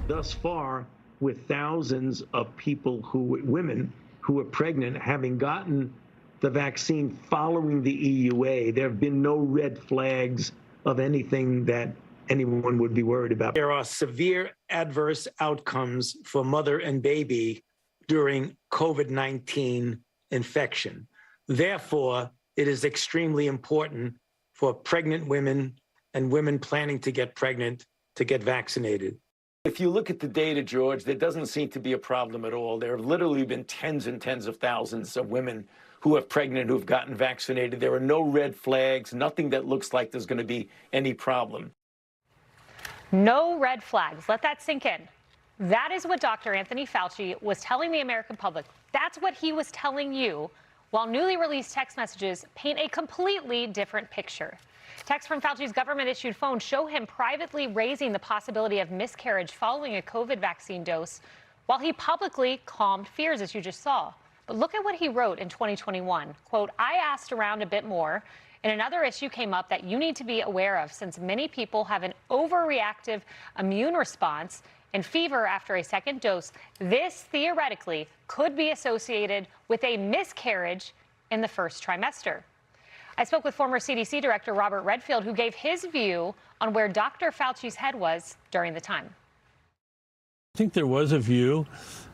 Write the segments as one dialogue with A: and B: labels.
A: thus far, with thousands of women who are pregnant, having gotten the vaccine following the EUA, there have been no red flags of anything that anyone would be worried about. There are severe adverse outcomes for mother and baby during COVID-19 infection. Therefore, it is extremely important for pregnant women and women planning to get pregnant to get vaccinated.
B: If you look at the data, George, there doesn't seem to be a problem at all. There have literally been tens and tens of thousands of women who are pregnant who've gotten vaccinated. There are no red flags, nothing that looks like there's going to be any problem.
C: No red flags. Let that sink in. That is what Dr. Anthony Fauci was telling the American public. That's what he was telling you, while newly released text messages paint a completely different picture. Texts from Fauci's government-issued phone show him privately raising the possibility of miscarriage following a COVID vaccine dose, while he publicly calmed fears, as you just saw. But look at what he wrote in 2021. Quote, "I asked around a bit more, and another issue came up that you need to be aware of, since many people have an overreactive immune response and fever after a second dose. This theoretically could be associated with a miscarriage in the first trimester." I spoke with former CDC Director Robert Redfield, who gave his view on where Dr. Fauci's head was during the time.
D: I think there was a view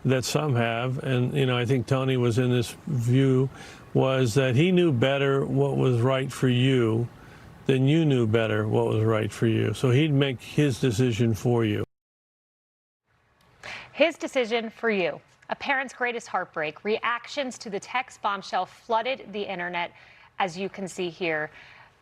D: that some have, and I think Tony was in this view, was that he knew better what was right for you than you knew better what was right for you. So he'd make his decision for you.
C: His decision for you. A parent's greatest heartbreak. Reactions to the text bombshell flooded the internet, as you can see here.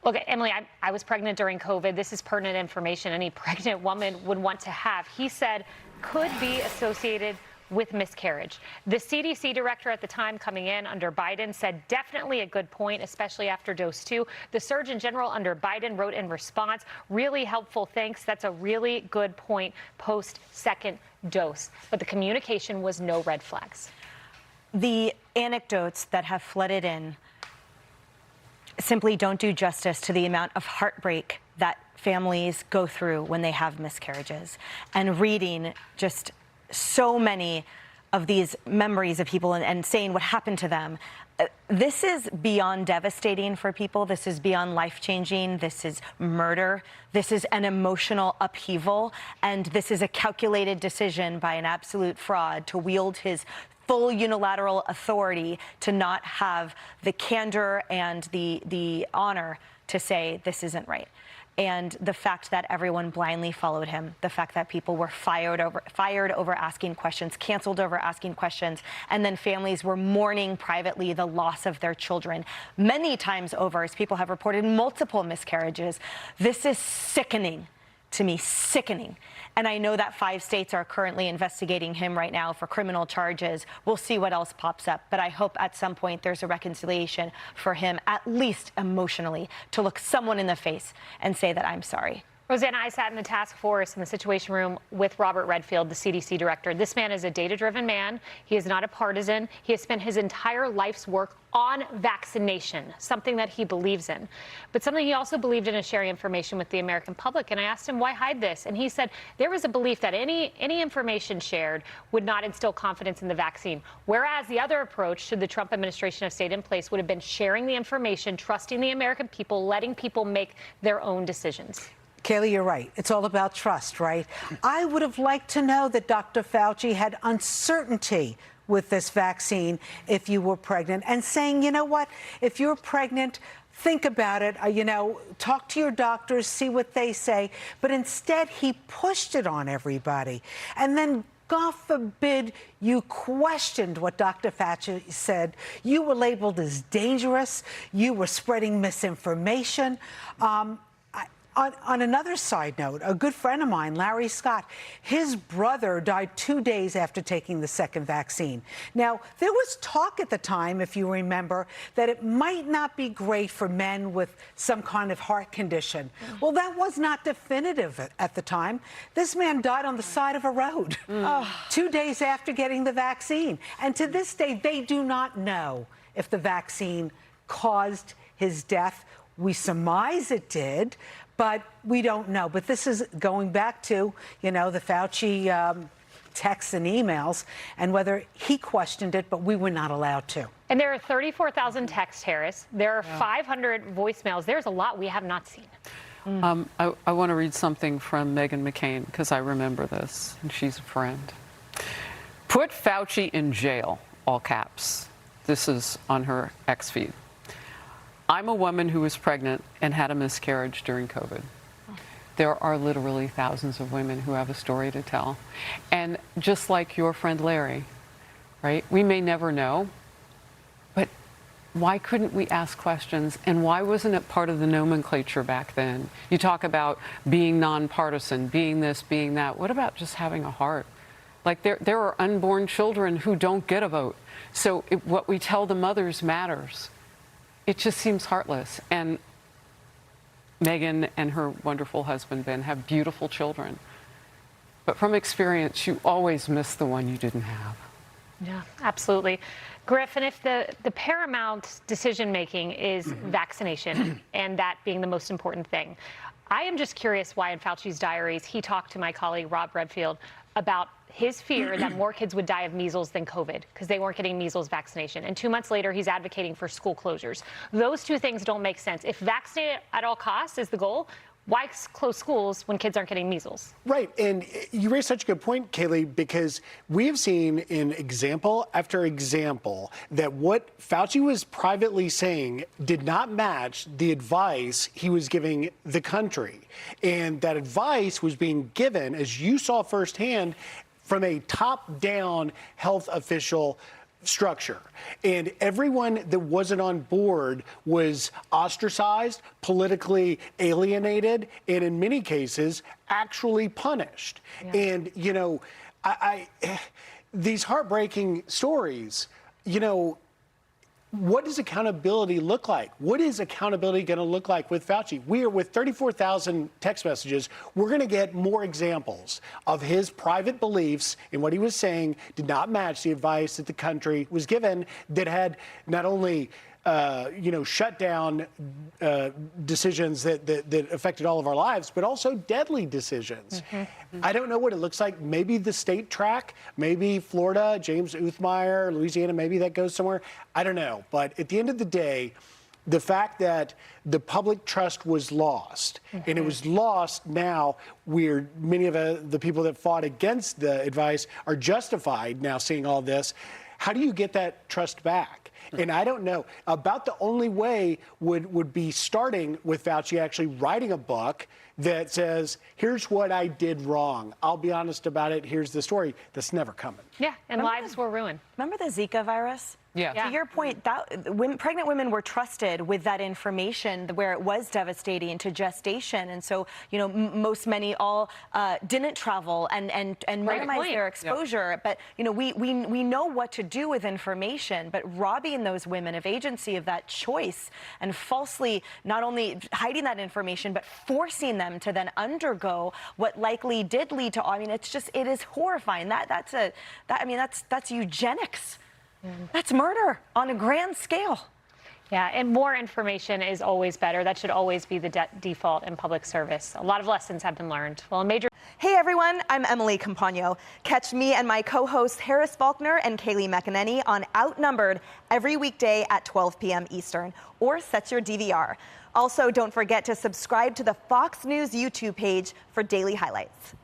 C: Look, Emily, I was pregnant during COVID. This is pertinent information any pregnant woman would want to have. He said could be associated with miscarriage. The CDC director at the time coming in under Biden said definitely a good point, especially after dose 2. The Surgeon General under Biden wrote in response, really helpful, thanks. That's a really good point post second dose. But the communication was no red flags.
E: The anecdotes that have flooded in simply don't do justice to the amount of heartbreak that families go through when they have miscarriages. And reading just so many of these memories of people and saying what happened to them. This is beyond devastating for people. This is beyond life-changing. This is murder. This is an emotional upheaval. And this is a calculated decision by an absolute fraud to wield his full unilateral authority to not have the candor and the honor to say this isn't right. And the fact that everyone blindly followed him, the fact that people were fired over asking questions, canceled over asking questions, and then families were mourning privately the loss of their children many times over, as people have reported multiple miscarriages. This is sickening to me, sickening. And I know that 5 states are currently investigating him right now for criminal charges. We'll see what else pops up. But I hope at some point there's a reconciliation for him, at least emotionally, to look someone in the face and say that I'm sorry.
C: Rosanna, I sat in the task force in the Situation Room with Robert Redfield, the CDC director. This man is a data-driven man. He is not a partisan. He has spent his entire life's work on vaccination, something that he believes in. But something he also believed in is sharing information with the American public. And I asked him, why hide this? And he said there was a belief that any information shared would not instill confidence in the vaccine. Whereas the other approach, should the Trump administration have stayed in place, would have been sharing the information, trusting the American people, letting people make their own decisions.
F: Kayleigh, you're right. It's all about trust, right? I would have liked to know that Dr. Fauci had uncertainty with this vaccine if you were pregnant, and saying, you know what, if you're pregnant, think about it, talk to your doctors, see what they say. But instead, he pushed it on everybody. And then, God forbid, you questioned what Dr. Fauci said. You were labeled as dangerous. You were spreading misinformation. On another side note, a good friend of mine, Larry Scott, his brother died 2 days after taking the second vaccine. Now, there was talk at the time, if you remember, that it might not be great for men with some kind of heart condition. Well, that was not definitive at the time. This man died on the side of a road 2 days after getting the vaccine. And to this day, they do not know if the vaccine caused his death. We surmise it did. but we don't know. But this is going back to, you know, the Fauci texts and emails, and whether he questioned it, but we were not allowed to.
C: And there are 34,000 texts, Harris. There are 500 voicemails. There's a lot we have not seen.
G: I want to read something from Meghan McCain, because I remember this, and she's a friend. Put Fauci in jail, all caps. This is on her X feed. I'm a woman who was pregnant and had a miscarriage during COVID. There are literally thousands of women who have a story to tell. And just like your friend Larry, right? We may never know, but why couldn't we ask questions? And why wasn't it part of the nomenclature back then? You talk about being nonpartisan, being this, being that. What about just having a heart? Like there are unborn children who don't get a vote. So what we tell the mothers matters. It just seems heartless. And Meghan and her wonderful husband, Ben, have beautiful children. But from experience, you always miss the one you didn't have.
C: Yeah, absolutely. Griff, and if the paramount decision-making is vaccination, and that being the most important thing, I am just curious why in Fauci's diaries he talked to my colleague Rob Redfield about his fear that more kids would die of measles than COVID because they weren't getting measles vaccination. And 2 months later, he's advocating for school closures. Those two things don't make sense. If vaccinate at all costs is the goal, why close schools when kids aren't getting measles?
H: Right. And you raised such a good point, Kaylee, because we have seen in example after example that what Fauci was privately saying did not match the advice he was giving the country. And that advice was being given, as you saw firsthand, from a top-down health official structure. And everyone that wasn't on board was ostracized, politically alienated, and in many cases, actually punished. Yeah. And, you know, these heartbreaking stories, you know, what does accountability look like? What is accountability going to look like with Fauci? We are with 34,000 text messages. We're going to get more examples of his private beliefs and what he was saying did not match the advice that the country was given that had not only shut down decisions that affected all of our lives, but also deadly decisions. I don't know what it looks like. Maybe the state track, maybe Florida, James Uthmeyer, Louisiana, maybe that goes somewhere. I don't know. But at the end of the day, the fact that the public trust was lost, and it was lost now where many of the people that fought against the advice are justified now seeing all this. How do you get that trust back? And I don't know. About the only way would be starting with Fauci actually writing a book that says, here's what I did wrong. I'll be honest about it. Here's the story. That's never coming.
C: Yeah, and lives were ruined.
E: Remember the Zika virus?
G: Yeah.
E: To your point, pregnant women were trusted with that information where it was devastating to gestation. And so, you know, many all didn't travel and minimize their exposure. Yep. But, you know, we know what to do with information, but robbing those women of agency of that choice and falsely not only hiding that information, but forcing them to then undergo what likely did lead to, I mean, it is horrifying. That's eugenics. That's murder on a grand scale.
C: Yeah, and more information is always better. That should always be the default in public service. A lot of lessons have been learned. Well,
I: Hey everyone, I'm Emily Campagno. Catch me and my co-hosts Harris Faulkner and Kaylee McEnany on Outnumbered every weekday at 12 p.m. Eastern, or set your DVR. Also, don't forget to subscribe to the Fox News YouTube page for daily highlights.